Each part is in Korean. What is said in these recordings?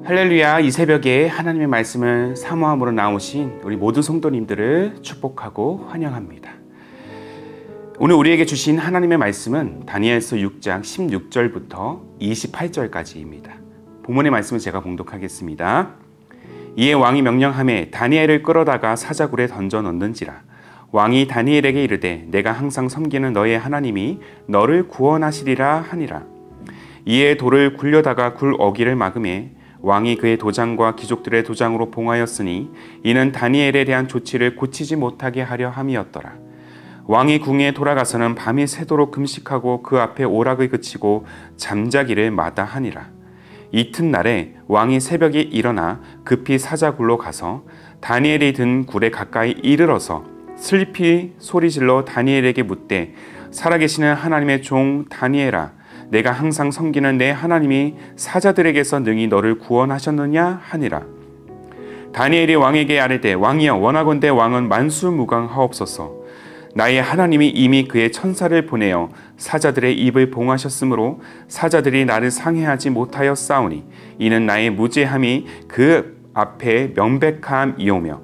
할렐루야. 이 새벽에 하나님의 말씀을 사모함으로 나오신 우리 모든 성도님들을 축복하고 환영합니다. 오늘 우리에게 주신 하나님의 말씀은 다니엘서 6장 16절부터 28절까지입니다. 본문의 말씀을 제가 봉독하겠습니다. 이에 왕이 명령하매 다니엘을 끌어다가 사자굴에 던져 넣는지라. 왕이 다니엘에게 이르되 내가 항상 섬기는 너의 하나님이 너를 구원하시리라 하니라. 이에 돌을 굴려다가 굴 어기를 막음에 왕이 그의 도장과 귀족들의 도장으로 봉하였으니 이는 다니엘에 대한 조치를 고치지 못하게 하려 함이었더라. 왕이 궁에 돌아가서는 밤이 새도록 금식하고 그 앞에 오락을 그치고 잠자기를 마다하니라. 이튿날에 왕이 새벽에 일어나 급히 사자굴로 가서 다니엘이 든 굴에 가까이 이르러서 슬피 소리질러 다니엘에게 묻되 살아계시는 하나님의 종 다니엘아, 내가 항상 섬기는 내 하나님이 사자들에게서 능히 너를 구원하셨느냐 하니라. 다니엘이 왕에게 아뢰되 왕이여 원하건대 왕은 만수무강하옵소서. 나의 하나님이 이미 그의 천사를 보내어 사자들의 입을 봉하셨으므로 사자들이 나를 상해하지 못하였사오니 이는 나의 무죄함이 그 앞에 명백함이오며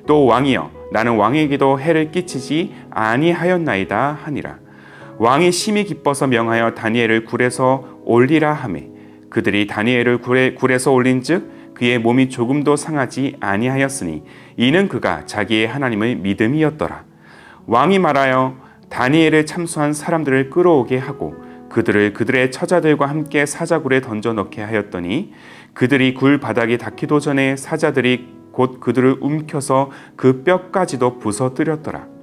또 왕이여 나는 왕에게도 해를 끼치지 아니하였나이다 하니라. 왕이 심히 기뻐서 명하여 다니엘을 굴에서 올리라 하매 그들이 다니엘을 굴에서 올린즉 그의 몸이 조금도 상하지 아니하였으니 이는 그가 자기의 하나님을 믿음이었더라. 왕이 말하여 다니엘을 참수한 사람들을 끌어오게 하고 그들을 그들의 처자들과 함께 사자굴에 던져 넣게 하였더니 그들이 굴 바닥에 닿기도 전에 사자들이 곧 그들을 움켜서 그 뼈까지도 부서뜨렸더라.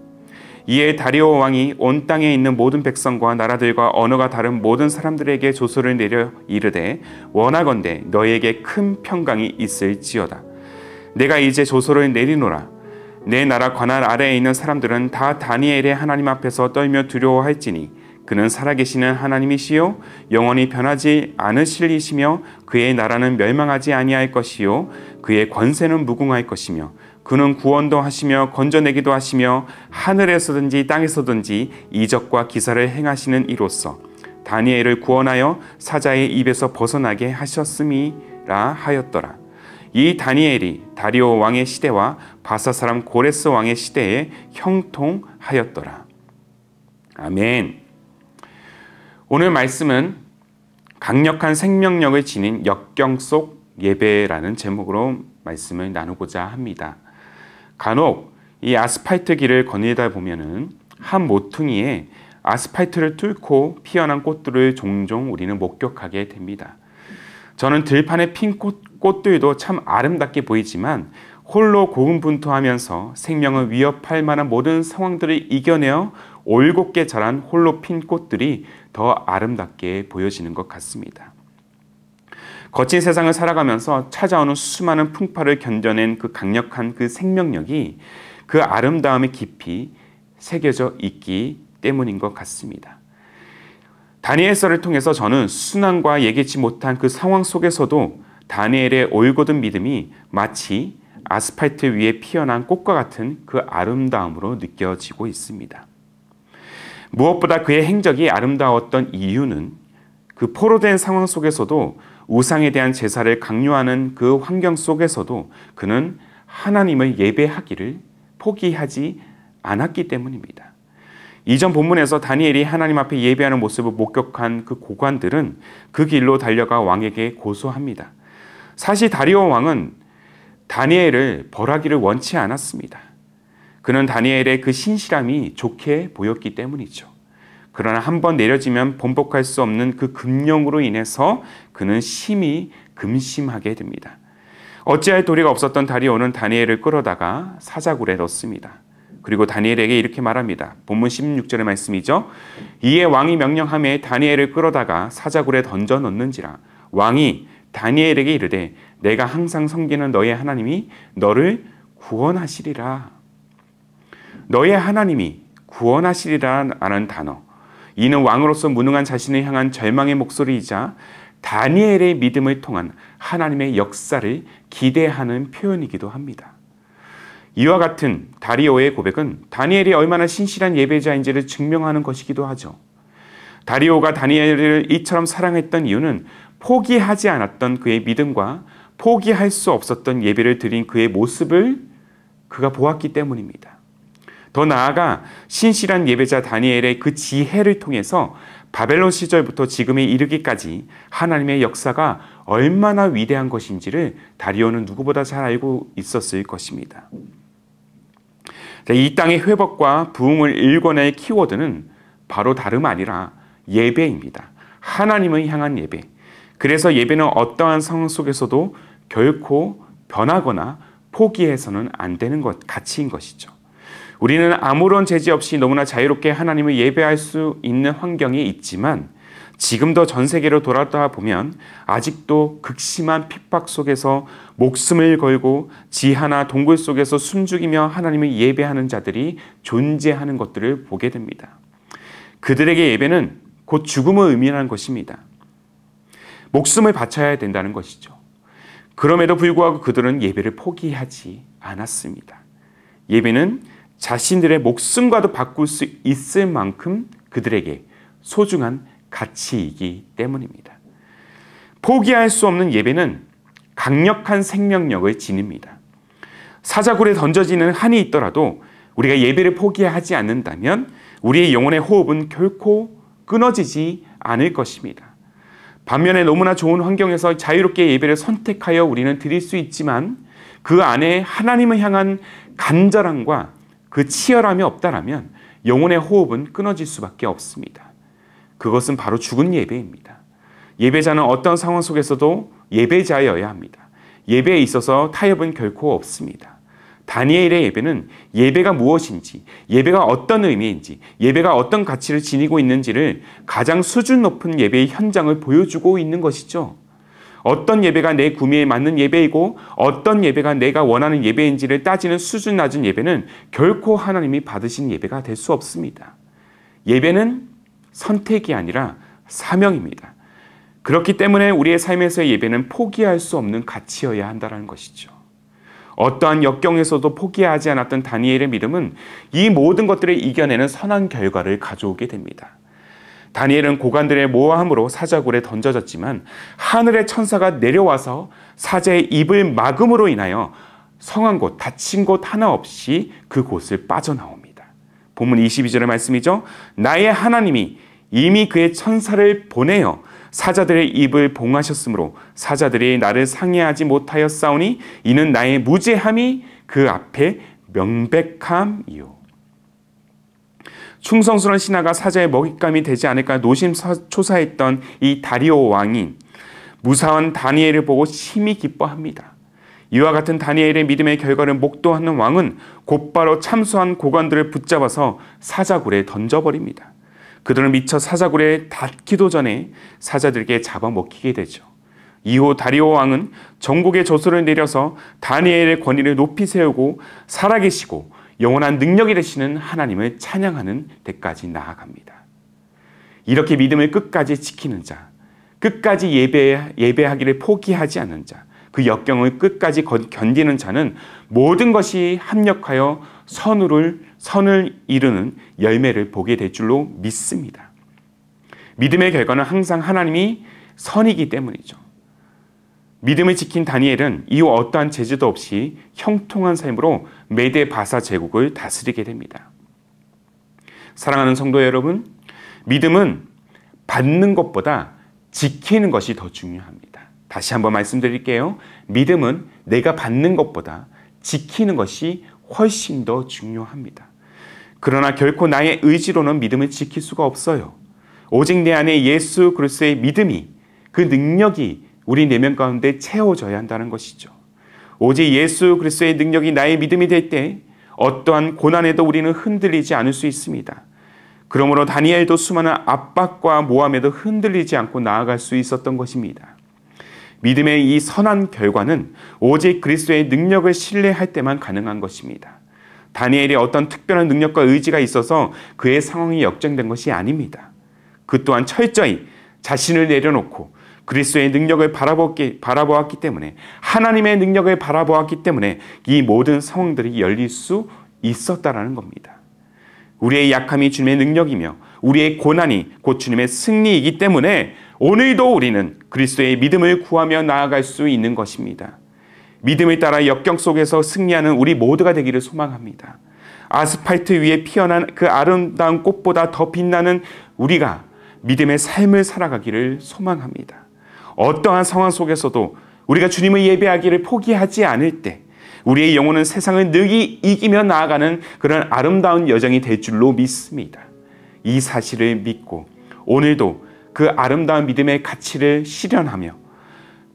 이에 다리오 왕이 온 땅에 있는 모든 백성과 나라들과 언어가 다른 모든 사람들에게 조서를 내려 이르되 원하건대 너희에게 큰 평강이 있을지어다. 내가 이제 조서를 내리노라. 내 나라 관할 아래에 있는 사람들은 다 다니엘의 하나님 앞에서 떨며 두려워할지니 그는 살아계시는 하나님이시요 영원히 변하지 않으실 이시며 그의 나라는 멸망하지 아니할 것이요 그의 권세는 무궁할 것이며 그는 구원도 하시며 건져내기도 하시며 하늘에서든지 땅에서든지 이적과 기사를 행하시는 이로써 다니엘을 구원하여 사자의 입에서 벗어나게 하셨음이라 하였더라. 이 다니엘이 다리오 왕의 시대와 바사 사람 고레스 왕의 시대에 형통하였더라. 아멘. 오늘 말씀은 강력한 생명력을 지닌 역경 속 예배라는 제목으로 말씀을 나누고자 합니다. 간혹 이 아스팔트 길을 거닐다 보면은 한 모퉁이에 아스팔트를 뚫고 피어난 꽃들을 종종 우리는 목격하게 됩니다. 저는 들판에 핀 꽃들도 참 아름답게 보이지만 홀로 고군분투하면서 생명을 위협할 만한 모든 상황들을 이겨내어 올곧게 자란 홀로 핀 꽃들이 더 아름답게 보여지는 것 같습니다. 거친 세상을 살아가면서 찾아오는 수많은 풍파를 견뎌낸 그 강력한 그 생명력이 그 아름다움에 깊이 새겨져 있기 때문인 것 같습니다. 다니엘서를 통해서 저는 순환과 예기치 못한 그 상황 속에서도 다니엘의 올곧은 믿음이 마치 아스팔트 위에 피어난 꽃과 같은 그 아름다움으로 느껴지고 있습니다. 무엇보다 그의 행적이 아름다웠던 이유는 그 포로된 상황 속에서도 우상에 대한 제사를 강요하는 그 환경 속에서도 그는 하나님을 예배하기를 포기하지 않았기 때문입니다. 이전 본문에서 다니엘이 하나님 앞에 예배하는 모습을 목격한 그 고관들은 그 길로 달려가 왕에게 고소합니다. 사실 다리오 왕은 다니엘을 벌하기를 원치 않았습니다. 그는 다니엘의 그 신실함이 좋게 보였기 때문이죠. 그러나 한번 내려지면 번복할 수 없는 그 금령으로 인해서 그는 심히 금심하게 됩니다. 어찌할 도리가 없었던 다리오는 다니엘을 끌어다가 사자굴에 넣습니다. 그리고 다니엘에게 이렇게 말합니다. 본문 16절의 말씀이죠. 이에 왕이 명령하매 다니엘을 끌어다가 사자굴에 던져 넣는지라. 왕이 다니엘에게 이르되 내가 항상 섬기는 너의 하나님이 너를 구원하시리라. 너의 하나님이 구원하시리라는 단어, 이는 왕으로서 무능한 자신을 향한 절망의 목소리이자 다니엘의 믿음을 통한 하나님의 역사를 기대하는 표현이기도 합니다. 이와 같은 다리오의 고백은 다니엘이 얼마나 신실한 예배자인지를 증명하는 것이기도 하죠. 다리오가 다니엘을 이처럼 사랑했던 이유는 포기하지 않았던 그의 믿음과 포기할 수 없었던 예배를 드린 그의 모습을 그가 보았기 때문입니다. 더 나아가 신실한 예배자 다니엘의 그 지혜를 통해서 바벨론 시절부터 지금에 이르기까지 하나님의 역사가 얼마나 위대한 것인지를 다리오는 누구보다 잘 알고 있었을 것입니다. 이 땅의 회복과 부흥을 일궈낼 키워드는 바로 다름 아니라 예배입니다. 하나님을 향한 예배. 그래서 예배는 어떠한 상황 속에서도 결코 변하거나 포기해서는 안 되는 가치인 것이죠. 우리는 아무런 제재 없이 너무나 자유롭게 하나님을 예배할 수 있는 환경이 있지만 지금도 전 세계로 돌아다 보면 아직도 극심한 핍박 속에서 목숨을 걸고 지하나 동굴 속에서 숨죽이며 하나님을 예배하는 자들이 존재하는 것들을 보게 됩니다. 그들에게 예배는 곧 죽음을 의미하는 것입니다. 목숨을 바쳐야 된다는 것이죠. 그럼에도 불구하고 그들은 예배를 포기하지 않았습니다. 예배는 자신들의 목숨과도 바꿀 수 있을 만큼 그들에게 소중한 가치이기 때문입니다. 포기할 수 없는 예배는 강력한 생명력을 지닙니다. 사자굴에 던져지는 한이 있더라도 우리가 예배를 포기하지 않는다면 우리의 영혼의 호흡은 결코 끊어지지 않을 것입니다. 반면에 너무나 좋은 환경에서 자유롭게 예배를 선택하여 우리는 드릴 수 있지만 그 안에 하나님을 향한 간절함과 그 치열함이 없다라면 영혼의 호흡은 끊어질 수밖에 없습니다. 그것은 바로 죽은 예배입니다. 예배자는 어떤 상황 속에서도 예배자여야 합니다. 예배에 있어서 타협은 결코 없습니다. 다니엘의 예배는 예배가 무엇인지, 예배가 어떤 의미인지, 예배가 어떤 가치를 지니고 있는지를 가장 수준 높은 예배의 현장을 보여주고 있는 것이죠. 어떤 예배가 내 구미에 맞는 예배이고 어떤 예배가 내가 원하는 예배인지를 따지는 수준 낮은 예배는 결코 하나님이 받으신 예배가 될 수 없습니다. 예배는 선택이 아니라 사명입니다. 그렇기 때문에 우리의 삶에서의 예배는 포기할 수 없는 가치여야 한다는 것이죠. 어떠한 역경에서도 포기하지 않았던 다니엘의 믿음은 이 모든 것들을 이겨내는 선한 결과를 가져오게 됩니다. 다니엘은 고관들의 모함으로 사자굴에 던져졌지만 하늘의 천사가 내려와서 사자의 입을 막음으로 인하여 성한 곳, 다친 곳 하나 없이 그곳을 빠져나옵니다. 본문 22절의 말씀이죠. 나의 하나님이 이미 그의 천사를 보내어 사자들의 입을 봉하셨으므로 사자들이 나를 상해하지 못하였사오니 이는 나의 무죄함이 그 앞에 명백함이요. 충성스러운 신하가 사자의 먹잇감이 되지 않을까 노심초사했던 이 다리오 왕이 무사한 다니엘을 보고 심히 기뻐합니다. 이와 같은 다니엘의 믿음의 결과를 목도하는 왕은 곧바로 참수한 고관들을 붙잡아서 사자굴에 던져버립니다. 그들은 미처 사자굴에 닿기도 전에 사자들에게 잡아먹히게 되죠. 이후 다리오 왕은 전국에 조서를 내려서 다니엘의 권위를 높이 세우고 살아계시고 영원한 능력이 되시는 하나님을 찬양하는 데까지 나아갑니다. 이렇게 믿음을 끝까지 지키는 자, 끝까지 예배하기를 포기하지 않는 자, 그 역경을 끝까지 견디는 자는 모든 것이 합력하여 선을 이루는 열매를 보게 될 줄로 믿습니다. 믿음의 결과는 항상 하나님이 선이기 때문이죠. 믿음을 지킨 다니엘은 이후 어떠한 제재도 없이 형통한 삶으로 메데 바사 제국을 다스리게 됩니다. 사랑하는 성도 여러분, 믿음은 받는 것보다 지키는 것이 더 중요합니다. 다시 한번 말씀드릴게요. 믿음은 내가 받는 것보다 지키는 것이 훨씬 더 중요합니다. 그러나 결코 나의 의지로는 믿음을 지킬 수가 없어요. 오직 내 안에 예수 그리스도의 믿음이, 그 능력이 우리 내면 가운데 채워져야 한다는 것이죠. 오직 예수 그리스도의 능력이 나의 믿음이 될 때 어떠한 고난에도 우리는 흔들리지 않을 수 있습니다. 그러므로 다니엘도 수많은 압박과 모함에도 흔들리지 않고 나아갈 수 있었던 것입니다. 믿음의 이 선한 결과는 오직 그리스도의 능력을 신뢰할 때만 가능한 것입니다. 다니엘이 어떤 특별한 능력과 의지가 있어서 그의 상황이 역전된 것이 아닙니다. 그 또한 철저히 자신을 내려놓고 그리스도의 능력을 바라보았기 때문에, 하나님의 능력을 바라보았기 때문에 이 모든 상황들이 열릴 수 있었다라는 겁니다. 우리의 약함이 주님의 능력이며 우리의 고난이 곧 주님의 승리이기 때문에 오늘도 우리는 그리스도의 믿음을 구하며 나아갈 수 있는 것입니다. 믿음을 따라 역경 속에서 승리하는 우리 모두가 되기를 소망합니다. 아스팔트 위에 피어난 그 아름다운 꽃보다 더 빛나는 우리가 믿음의 삶을 살아가기를 소망합니다. 어떠한 상황 속에서도 우리가 주님을 예배하기를 포기하지 않을 때 우리의 영혼은 세상을 능히 이기며 나아가는 그런 아름다운 여정이 될 줄로 믿습니다. 이 사실을 믿고 오늘도 그 아름다운 믿음의 가치를 실현하며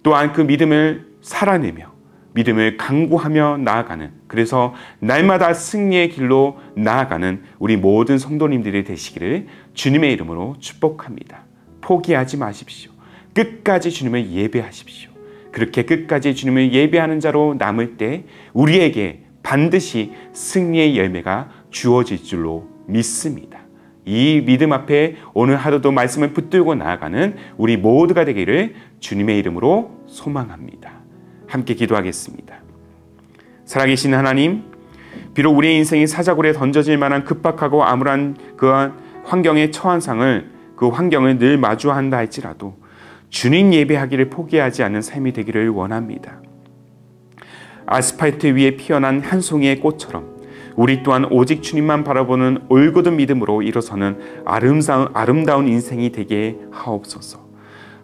또한 그 믿음을 살아내며 믿음을 강구하며 나아가는, 그래서 날마다 승리의 길로 나아가는 우리 모든 성도님들이 되시기를 주님의 이름으로 축복합니다. 포기하지 마십시오. 끝까지 주님을 예배하십시오. 그렇게 끝까지 주님을 예배하는 자로 남을 때 우리에게 반드시 승리의 열매가 주어질 줄로 믿습니다. 이 믿음 앞에 오늘 하루도 말씀을 붙들고 나아가는 우리 모두가 되기를 주님의 이름으로 소망합니다. 함께 기도하겠습니다. 살아계신 하나님, 비록 우리의 인생이 사자굴에 던져질 만한 급박하고 암울한 그러한 환경에 처한 상을, 그 환경을 늘 마주한다 할지라도 주님 예배하기를 포기하지 않는 삶이 되기를 원합니다. 아스팔트 위에 피어난 한 송이의 꽃처럼 우리 또한 오직 주님만 바라보는 올곧은 믿음으로 일어서는 아름다운 인생이 되게 하옵소서.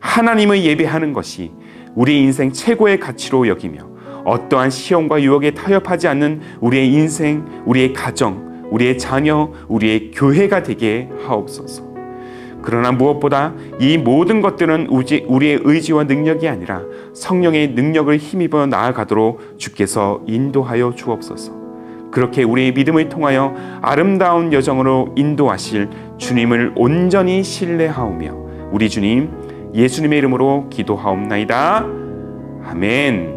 하나님을 예배하는 것이 우리 인생 최고의 가치로 여기며 어떠한 시험과 유혹에 타협하지 않는 우리의 인생, 우리의 가정, 우리의 자녀, 우리의 교회가 되게 하옵소서. 그러나 무엇보다 이 모든 것들은 우리의 의지와 능력이 아니라 성령의 능력을 힘입어 나아가도록 주께서 인도하여 주옵소서. 그렇게 우리의 믿음을 통하여 아름다운 여정으로 인도하실 주님을 온전히 신뢰하오며 우리 주님 예수님의 이름으로 기도하옵나이다. 아멘.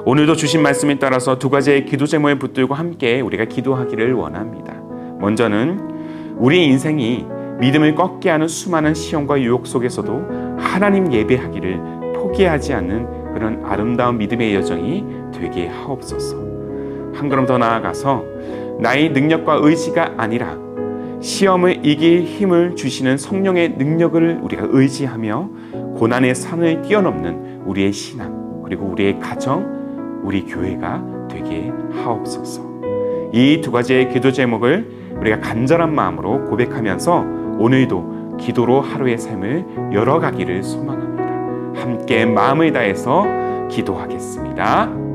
오늘도 주신 말씀에 따라서 두 가지의 기도 제목을 붙들고 함께 우리가 기도하기를 원합니다. 먼저는 우리 인생이 믿음을 꺾게 하는 수많은 시험과 유혹 속에서도 하나님 예배하기를 포기하지 않는 그런 아름다운 믿음의 여정이 되게 하옵소서. 한 걸음 더 나아가서 나의 능력과 의지가 아니라 시험을 이길 힘을 주시는 성령의 능력을 우리가 의지하며 고난의 산을 뛰어넘는 우리의 신앙, 그리고 우리의 가정, 우리 교회가 되게 하옵소서. 이 두 가지의 기도 제목을 우리가 간절한 마음으로 고백하면서 오늘도 기도로 하루의 삶을 열어가기를 소망합니다. 함께 마음을 다해서 기도하겠습니다.